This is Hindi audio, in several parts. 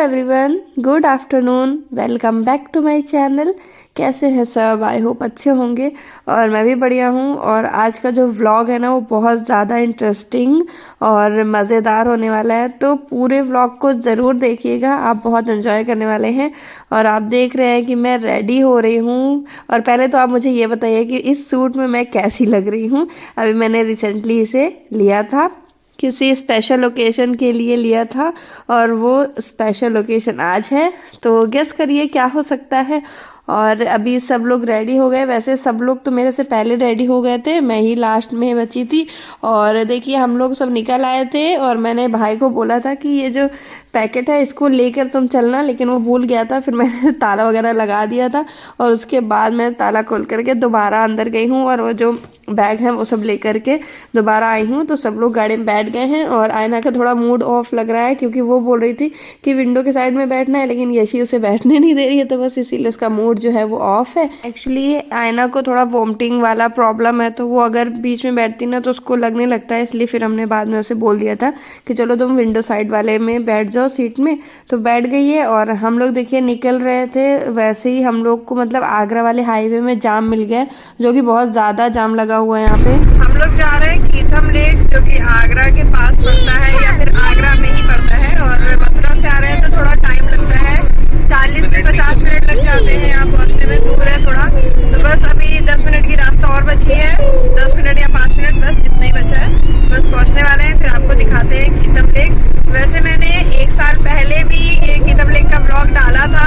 Everyone, good afternoon. Welcome back to my channel. कैसे हैं सब? आई होप अच्छे होंगे और मैं भी बढ़िया हूँ। और आज का जो व्लॉग है ना वो बहुत ज़्यादा इंटरेस्टिंग और मज़ेदार होने वाला है, तो पूरे व्लॉग को ज़रूर देखिएगा, आप बहुत एंजॉय करने वाले हैं। और आप देख रहे हैं कि मैं रेडी हो रही हूँ। और पहले तो आप मुझे ये बताइए कि इस सूट में मैं कैसी लग रही हूँ। अभी मैंने रिसेंटली इसे लिया था, किसी स्पेशल ओकेशन के लिए लिया था और वो स्पेशल ओकेशन आज है, तो गेस करिए क्या हो सकता है। और अभी सब लोग रेडी हो गए, वैसे सब लोग तो मेरे से पहले रेडी हो गए थे, मैं ही लास्ट में बची थी। और देखिए हम लोग सब निकल आए थे और मैंने भाई को बोला था कि ये जो पैकेट है इसको लेकर तुम चलना, लेकिन वो भूल गया था। फिर मैंने ताला वगैरह लगा दिया था और उसके बाद मैं ताला खोल करके दोबारा अंदर गई हूँ और वो जो बैग है वो सब लेकर के दोबारा आई हूँ। तो सब लोग गाड़ी में बैठ गए हैं और आयना का थोड़ा मूड ऑफ लग रहा है क्योंकि वो बोल रही थी कि विंडो के साइड में बैठना है, लेकिन यशी उसे बैठने नहीं दे रही है, तो बस इसीलिए उसका मूड जो है वो ऑफ है। एक्चुअली आयना को थोड़ा वोमिटिंग वाला प्रॉब्लम है, तो वो अगर बीच में बैठती ना तो उसको लगने लगता है, इसलिए फिर हमने बाद में उसे बोल दिया था कि चलो तुम विंडो साइड वाले में बैठ जाओ सीट में। तो बैठ गई है और हम लोग देखिए निकल रहे थे। वैसे ही हम लोग को मतलब आगरा वाले हाईवे में जाम मिल गया, जो कि बहुत ज़्यादा जाम लगा हुआ है यहाँ पे। हम लोग जा रहे हैं कीथम लेक, जो कि आगरा के पास पड़ता है या फिर आगरा में ही पड़ता है। और मथुरा से आ रहे हैं तो थोड़ा टाइम लगता है, 40 से 50 मिनट लग जाते हैं यहाँ पहुँचने में, दूर है थोड़ा। तो बस अभी 10 मिनट की रास्ता और बची है, 10 मिनट या 5 मिनट, बस इतना ही बचा है। बस पहुँचने वाले हैं, फिर आपको दिखाते हैं कीथम लेक। वैसे मैंने 1 साल पहले भी कीथम लेक का ब्लॉग डाला था,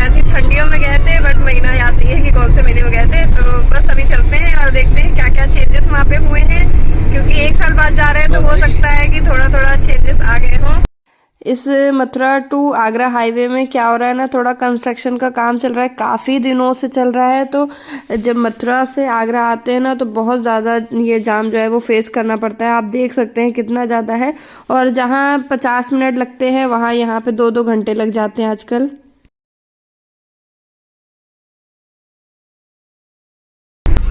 ऐसी ठंडियों में गए थे, बट महीना याद नहीं है कि कौन से महीने में गए थे। तो बस अभी चलते हैं और देखते हैं क्या क्या चेंजेस वहाँ पे हुए हैं, क्योंकि 1 साल बाद जा रहे हैं तो हो सकता है कि थोड़ा थोड़ा चेंजेस आ गए हों। इस मथुरा टू आगरा हाईवे में क्या हो रहा है ना, थोड़ा कंस्ट्रक्शन का काम चल रहा है, काफ़ी दिनों से चल रहा है। तो जब मथुरा से आगरा आते हैं ना तो बहुत ज़्यादा ये जाम जो है वो फेस करना पड़ता है। आप देख सकते हैं कितना ज़्यादा है, और जहाँ 50 मिनट लगते हैं वहाँ यहाँ पे 2-2 घंटे लग जाते हैं आजकल।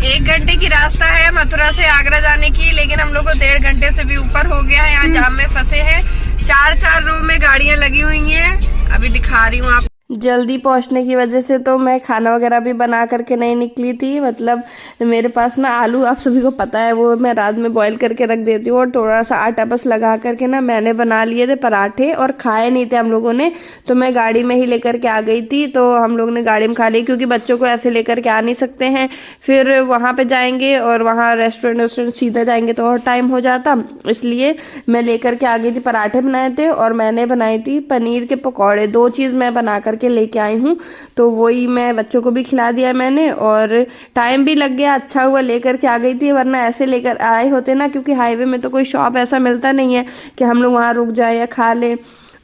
1 घंटे की रास्ता है मथुरा से आगरा जाने की, लेकिन हम लोग को 1.5 घंटे से भी ऊपर हो गया है। यहाँ जाम में फंसे हैं, 4-4 रो में गाड़ियां लगी हुई हैं। अभी दिखा रही हूँ आप। जल्दी पहुंचने की वजह से तो मैं खाना वगैरह भी बना करके नहीं निकली थी। मतलब मेरे पास ना आलू, आप सभी को पता है, वो मैं रात में बॉईल करके रख देती हूँ और थोड़ा सा आटा बस लगा करके ना मैंने बना लिए थे पराठे, और खाए नहीं थे हम लोगों ने, तो मैं गाड़ी में ही लेकर के आ गई थी। तो हम लोग ने गाड़ी में खा ली, क्योंकि बच्चों को ऐसे लेकर के आ नहीं सकते हैं, फिर वहाँ पे जाएंगे और वहाँ रेस्टोरेंट सीधा जाएंगे तो और टाइम हो जाता, इसलिए मैं लेकर के आ गई थी। पराठे बनाए थे और मैंने बनाई थी पनीर के पकौड़े, 2 चीज़ मैं बना करके लेके आई हूँ। तो वही मैं बच्चों को भी खिला दिया मैंने, और टाइम भी लग गया, अच्छा हुआ लेकर के आ गई थी, वरना ऐसे लेकर आए होते ना, क्योंकि हाईवे में तो कोई शॉप ऐसा मिलता नहीं है कि हम लोग वहाँ रुक जाए या खा लें।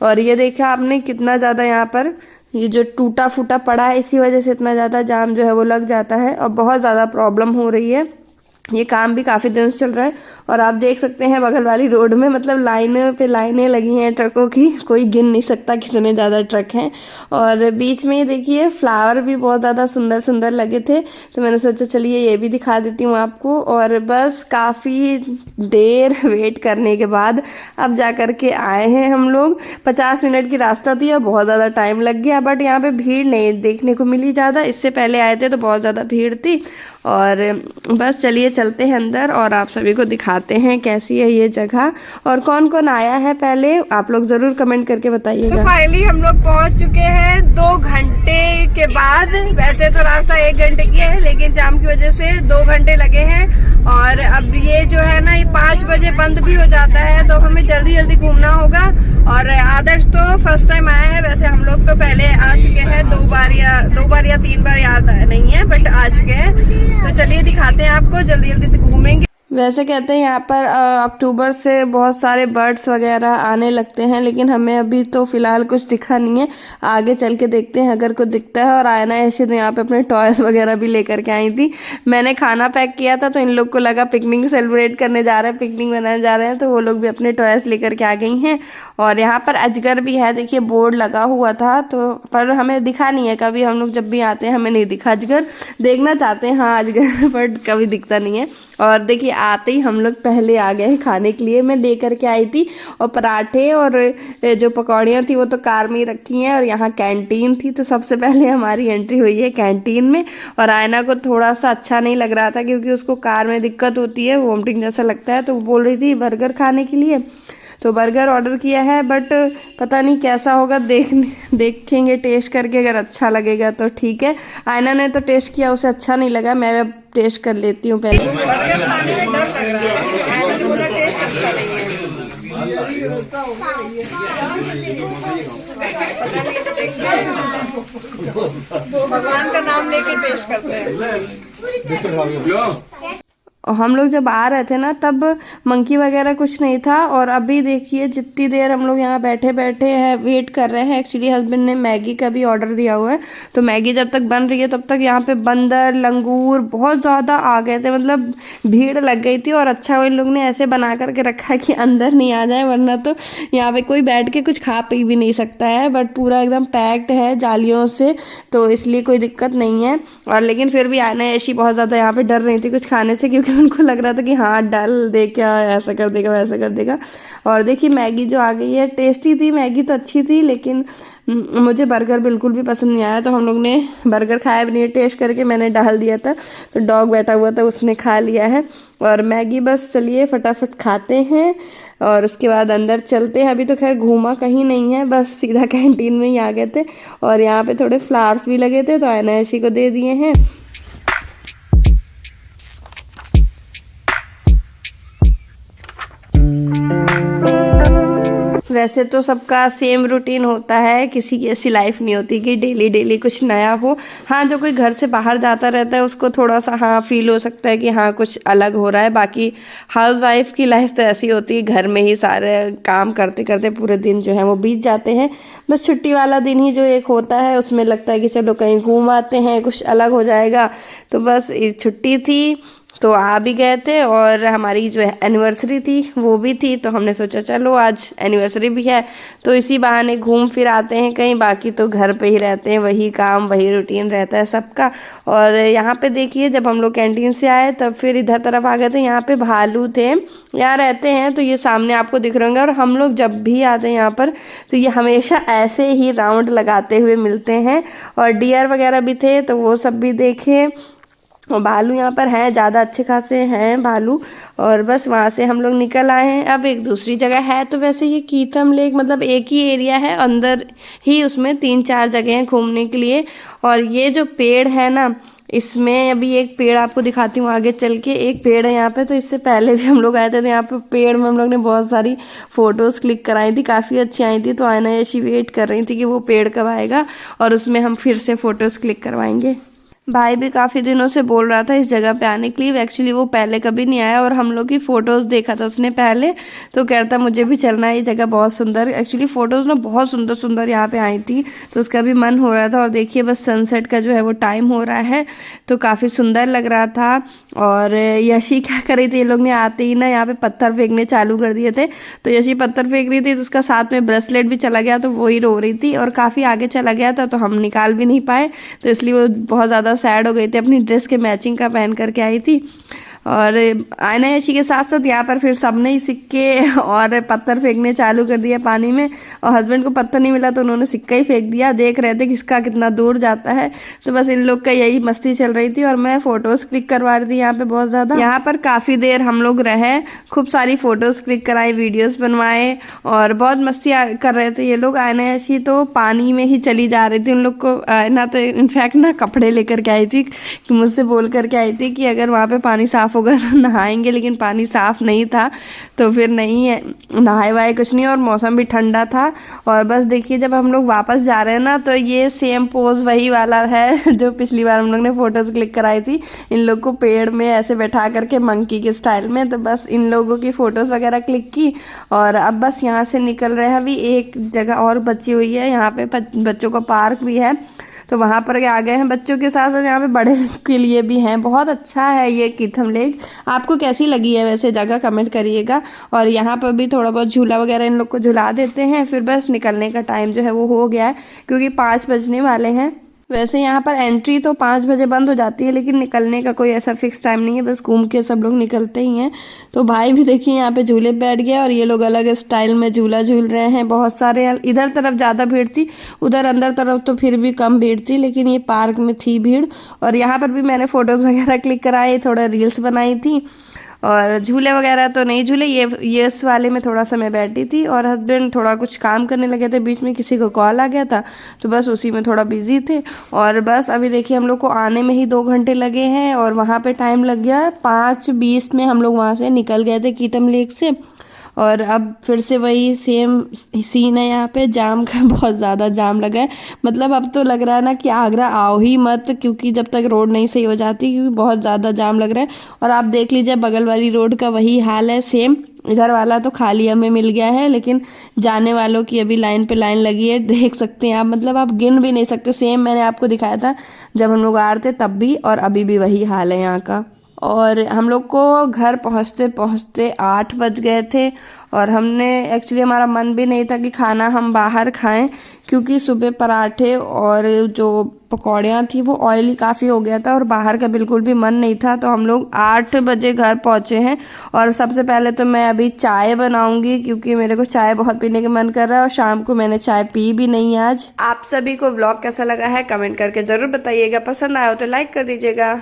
और ये देखा आपने कितना ज़्यादा यहाँ पर ये जो टूटा फूटा पड़ा है, इसी वजह से इतना ज़्यादा जाम जो है वो लग जाता है और बहुत ज़्यादा प्रॉब्लम हो रही है। ये काम भी काफ़ी दिन से चल रहा है और आप देख सकते हैं बगल वाली रोड में मतलब लाइन पे लाइनें लगी हैं ट्रकों की, कोई गिन नहीं सकता कितने ज़्यादा ट्रक हैं। और बीच में देखिए फ्लावर भी बहुत ज़्यादा सुंदर सुंदर लगे थे, तो मैंने सोचा चलिए ये भी दिखा देती हूँ आपको। और बस काफ़ी देर वेट करने के बाद अब जा कर के आए हैं हम लोग। 50 मिनट की रास्ता थी और बहुत ज़्यादा टाइम लग गया, बट यहाँ पे भीड़ नहीं देखने को मिली ज़्यादा। इससे पहले आए थे तो बहुत ज़्यादा भीड़ थी। और बस चलिए चलते हैं अंदर और आप सभी को दिखाते हैं कैसी है ये जगह और कौन कौन आया है, पहले आप लोग जरूर कमेंट करके बताइएगा। तो फाइनली हम लोग पहुंच चुके हैं 2 घंटे के बाद। वैसे तो रास्ता 1 घंटे की है, लेकिन जाम की वजह से 2 घंटे लगे हैं। और अब ये जो है ना, ये 5 बजे बंद भी हो जाता है, तो हमें जल्दी जल्दी घूमना होगा। और आदर्श तो फर्स्ट टाइम आया है, वैसे हम लोग तो पहले आ चुके हैं 2 बार या 3 बार, याद नहीं है, बट आ चुके हैं। तो चलिए दिखाते हैं आपको, जल्दी जल्दी घूमेंगे। वैसे कहते हैं यहाँ पर अक्टूबर से बहुत सारे बर्ड्स वगैरह आने लगते हैं, लेकिन हमें अभी तो फिलहाल कुछ दिखा नहीं है, आगे चल के देखते हैं अगर कुछ दिखता है। और आयना ऐसे तो यहाँ पे अपने टॉयज वगैरह भी लेकर के आई थी। मैंने खाना पैक किया था तो इन लोग को लगा पिकनिक सेलिब्रेट करने जा रहे हैं, पिकनिक मनाने जा रहे हैं, तो वो लोग भी अपने टॉयज लेकर के आ गई हैं। और यहाँ पर अजगर भी है, देखिए बोर्ड लगा हुआ था तो, पर हमें दिखा नहीं है कभी। हम लोग जब भी आते हैं हमें नहीं दिखा अजगर, देखना चाहते हैं हाँ अजगर पर कभी दिखता नहीं है। और देखिए आते ही हम लोग पहले आ गए हैं खाने के लिए। मैं लेकर के आई थी और पराठे और जो पकौड़ियाँ थी वो तो कार में ही रखी हैं, और यहाँ कैंटीन थी तो सबसे पहले हमारी एंट्री हुई है कैंटीन में। और आयना को थोड़ा सा अच्छा नहीं लग रहा था क्योंकि उसको कार में दिक्कत होती है, वोमिटिंग जैसा लगता है, तो वो बोल रही थी बर्गर खाने के लिए। तो बर्गर ऑर्डर किया है, बट पता नहीं कैसा होगा, देखेंगे टेस्ट करके, अगर अच्छा लगेगा तो ठीक है। आयना ने तो टेस्ट किया, उसे अच्छा नहीं लगा, मैं अब टेस्ट कर लेती हूँ पहले। बर्गर खाने में डर लग रहा है, आयना ने बोला टेस्ट अच्छा नहीं है। भगवान का नाम लेके टेस्ट करते हैं। और हम लोग जब आ रहे थे ना तब मंकी वगैरह कुछ नहीं था, और अभी देखिए जितनी देर हम लोग यहाँ बैठे बैठे हैं वेट कर रहे हैं। एक्चुअली हस्बैंड ने मैगी का भी ऑर्डर दिया हुआ है, तो मैगी जब तक बन रही है तब तक यहाँ पे बंदर लंगूर बहुत ज़्यादा आ गए थे, मतलब भीड़ लग गई थी। और अच्छा वो इन लोग ने ऐसे बना करके रखा है कि अंदर नहीं आ जाए, वरना तो यहाँ पे कोई बैठ के कुछ खा पी भी नहीं सकता है। बट पूरा एकदम पैक्ड है जालियों से, तो इसलिए कोई दिक्कत नहीं है। और लेकिन फिर भी आना ऐसी बहुत ज़्यादा यहाँ पे डर रही थी कुछ खाने से, क्योंकि उनको लग रहा था कि हाँ डाल दे क्या, ऐसा कर देगा वैसा कर देगा। और देखिए मैगी जो आ गई है, टेस्टी थी मैगी तो अच्छी थी, लेकिन मुझे बर्गर बिल्कुल भी पसंद नहीं आया। तो हम लोग ने बर्गर खाया भी नहीं, टेस्ट करके मैंने डाल दिया था, तो डॉग बैठा हुआ था उसने खा लिया है। और मैगी बस चलिए फटाफट खाते हैं और उसके बाद अंदर चलते हैं। अभी तो खैर घूमा कहीं नहीं है, बस सीधा कैंटीन में ही आ गए थे। और यहाँ पे थोड़े फ्लावर्स भी लगे थे तो आयना ऐशी को दे दिए हैं। वैसे तो सबका सेम रूटीन होता है, किसी की ऐसी लाइफ नहीं होती कि डेली डेली कुछ नया हो। हाँ जो कोई घर से बाहर जाता रहता है उसको थोड़ा सा हाँ फील हो सकता है कि हाँ कुछ अलग हो रहा है। बाकी हाउस वाइफ की लाइफ तो ऐसी होती है, घर में ही सारे काम करते करते पूरे दिन जो है वो बीत जाते हैं। बस छुट्टी वाला दिन ही जो एक होता है उसमें लगता है कि चलो कहीं घूम आते हैं, कुछ अलग हो जाएगा। तो बस छुट्टी थी तो आ भी गए थे, और हमारी जो है एनिवर्सरी थी वो भी थी, तो हमने सोचा चलो आज एनिवर्सरी भी है तो इसी बहाने घूम फिर आते हैं कहीं। बाकी तो घर पे ही रहते हैं, वही काम वही रूटीन रहता है सबका। और यहाँ पे देखिए जब हम लोग कैंटीन से आए तब फिर इधर तरफ आ गए थे, यहाँ पे भालू थे, यहाँ रहते हैं तो ये सामने आपको दिख रहे होंगे। और हम लोग जब भी आते हैं यहाँ पर तो ये हमेशा ऐसे ही राउंड लगाते हुए मिलते हैं। और डियर वगैरह भी थे तो वो सब भी देखे, और भालू यहाँ पर हैं, ज़्यादा अच्छे खासे हैं भालू। और बस वहाँ से हम लोग निकल आए हैं, अब एक दूसरी जगह है। तो वैसे ये कीथम लेक मतलब एक ही एरिया है, अंदर ही उसमें 3-4 जगह हैं घूमने के लिए। और ये जो पेड़ है ना, इसमें अभी एक पेड़ आपको दिखाती हूँ आगे चल के, एक पेड़ है यहाँ पे। तो इससे पहले भी हम लोग आए थे तो यहाँ पे पेड़ में हम लोग ने बहुत सारी फोटोज क्लिक कराई थी, काफ़ी अच्छी आई थी। तो आयना ऐसी वेट कर रही थी कि वो पेड़ कब आएगा और उसमें हम फिर से फोटोज क्लिक करवाएंगे। भाई भी काफ़ी दिनों से बोल रहा था इस जगह पे आने के लिए। एक्चुअली वो पहले कभी नहीं आया और हम लोग की फ़ोटोज़ देखा था उसने पहले, तो कहता मुझे भी चलना है, ये जगह बहुत सुंदर। एक्चुअली फ़ोटोज़ ना बहुत सुंदर सुंदर यहाँ पे आई थी, तो उसका भी मन हो रहा था। और देखिए बस सनसेट का जो है वो टाइम हो रहा है, तो काफ़ी सुंदर लग रहा था। और यशी क्या कर रही थी, ये लोग ने आते ही ना यहाँ पे पत्थर फेंकने चालू कर दिए थे। तो यशी पत्थर फेंक रही थी तो उसका साथ में ब्रेसलेट भी चला गया, तो वही रो रही थी। और काफ़ी आगे चला गया था तो हम निकाल भी नहीं पाए, तो इसलिए वो बहुत ज़्यादा सैड हो गई थी। अपनी ड्रेस के मैचिंग का पहन करके आई थी। और आयना ऐशी के साथ साथ यहाँ पर फिर सबने ही सिक्के और पत्थर फेंकने चालू कर दिया पानी में। और हस्बैंड को पत्थर नहीं मिला तो उन्होंने सिक्का ही फेंक दिया, देख रहे थे किसका कितना दूर जाता है। तो बस इन लोग का यही मस्ती चल रही थी और मैं फोटोज क्लिक करवा रही थी यहाँ पे बहुत ज़्यादा। यहाँ पर काफ़ी देर हम लोग रहे, खूब सारी फोटोज क्लिक कराई, वीडियोज़ बनवाए और बहुत मस्ती कर रहे थे ये लोग। आयना ऐशी तो पानी में ही चली जा रही थी, उन लोग को ना तो इनफैक्ट ना कपड़े लेकर के आई थी, मुझसे बोल करके आई थी कि अगर वहाँ पे पानी साफ होगा तो नहाएंगे, लेकिन पानी साफ नहीं था तो फिर नहीं है नहाए वाए कुछ नहीं। और मौसम भी ठंडा था। और बस देखिए जब हम लोग वापस जा रहे हैं ना तो ये सेम पोज वही वाला है जो पिछली बार हम लोग ने फोटोज क्लिक कराई थी, इन लोग को पेड़ में ऐसे बैठा करके मंकी के स्टाइल में। तो बस इन लोगों की फोटोज वगैरह क्लिक की और अब बस यहाँ से निकल रहे हैं। अभी एक जगह और बची हुई है, यहाँ पे बच्चों का पार्क भी है, तो वहाँ पर आ गए हैं बच्चों के साथ साथ, यहाँ पे बड़े के लिए भी हैं। बहुत अच्छा है ये कीथम लेक। आपको कैसी लगी है वैसे जगह कमेंट करिएगा। और यहाँ पर भी थोड़ा बहुत झूला वगैरह इन लोग को झुला देते हैं, फिर बस निकलने का टाइम जो है वो हो गया है क्योंकि 5 बजने वाले हैं। वैसे यहाँ पर एंट्री तो 5 बजे बंद हो जाती है, लेकिन निकलने का कोई ऐसा फिक्स टाइम नहीं है, बस घूम के सब लोग निकलते ही हैं। तो भाई भी देखिए यहाँ पे झूले पे बैठ गया और ये लोग अलग स्टाइल में झूला झूल रहे हैं। बहुत सारे इधर तरफ ज़्यादा भीड़ थी, उधर अंदर तरफ तो फिर भी कम भीड़ थी, लेकिन ये पार्क में थी भीड़। और यहाँ पर भी मैंने फ़ोटोज़ वगैरह क्लिक कराई, थोड़ा रील्स बनाई थी। और झूले वगैरह तो नहीं झूले, ये इस वाले में थोड़ा सा मैं बैठी थी और हस्बैंड थोड़ा कुछ काम करने लगे थे, बीच में किसी को कॉल आ गया था तो बस उसी में थोड़ा बिजी थे। और बस अभी देखिए हम लोग को आने में ही 2 घंटे लगे हैं और वहाँ पे टाइम लग गया 5:20 में हम लोग वहाँ से निकल गए थे कीथम लेक से। और अब फिर से वही सेम सीन है, यहाँ पे जाम का बहुत ज़्यादा जाम लगा है। मतलब अब तो लग रहा है ना कि आगरा आओ ही मत, क्योंकि जब तक रोड नहीं सही हो जाती, क्योंकि बहुत ज़्यादा जाम लग रहा है। और आप देख लीजिए बगल वाली रोड का वही हाल है सेम। इधर वाला तो खाली हमें मिल गया है, लेकिन जाने वालों की अभी लाइन पे लाइन लगी है, देख सकते हैं आप। मतलब आप गिन भी नहीं सकते। सेम मैंने आपको दिखाया था जब हम लोग आ रहे थे तब भी, और अभी भी वही हाल है यहाँ का। और हम लोग को घर पहुँचते पहुँचते 8 बज गए थे। और हमने एक्चुअली हमारा मन भी नहीं था कि खाना हम बाहर खाएं, क्योंकि सुबह पराठे और जो पकौड़ियाँ थी वो ऑयली काफ़ी हो गया था और बाहर का बिल्कुल भी मन नहीं था। तो हम लोग 8 बजे घर पहुँचे हैं। और सबसे पहले तो मैं अभी चाय बनाऊंगी, क्योंकि मेरे को चाय बहुत पीने का मन कर रहा है और शाम को मैंने चाय पी भी नहीं आज। आप सभी को व्लॉग कैसा लगा है कमेंट करके ज़रूर बताइएगा। पसंद आया हो तो लाइक कर दीजिएगा।